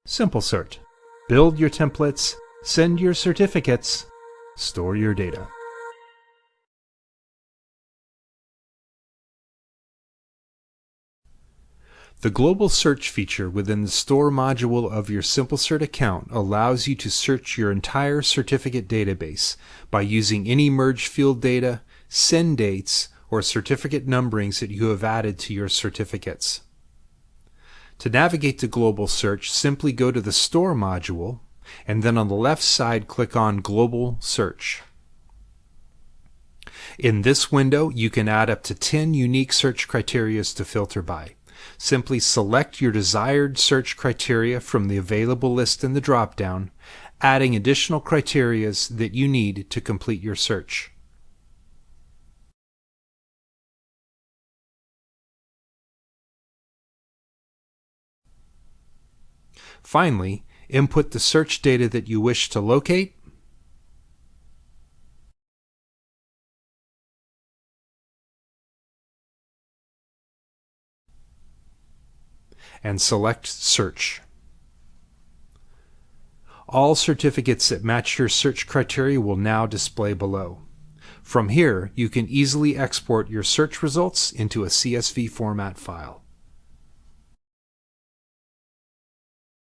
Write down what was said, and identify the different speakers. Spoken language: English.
Speaker 1: SimpleCert. Build your templates, send your certificates, store your data. The global search feature within the Store module of your SimpleCert account allows you to search your entire certificate database by using any merge field data, send dates, or certificate numberings that you have added to your certificates. To navigate to global search, simply go to the Store module, and then on the left side click on Global Search. In this window, you can add up to 10 unique search criteria to filter by. Simply select your desired search criteria from the available list in the drop-down, adding additional criteria that you need to complete your search. Finally, input the search data that you wish to locate, and select Search. All certificates that match your search criteria will now display below. From here, you can easily export your search results into a CSV format file.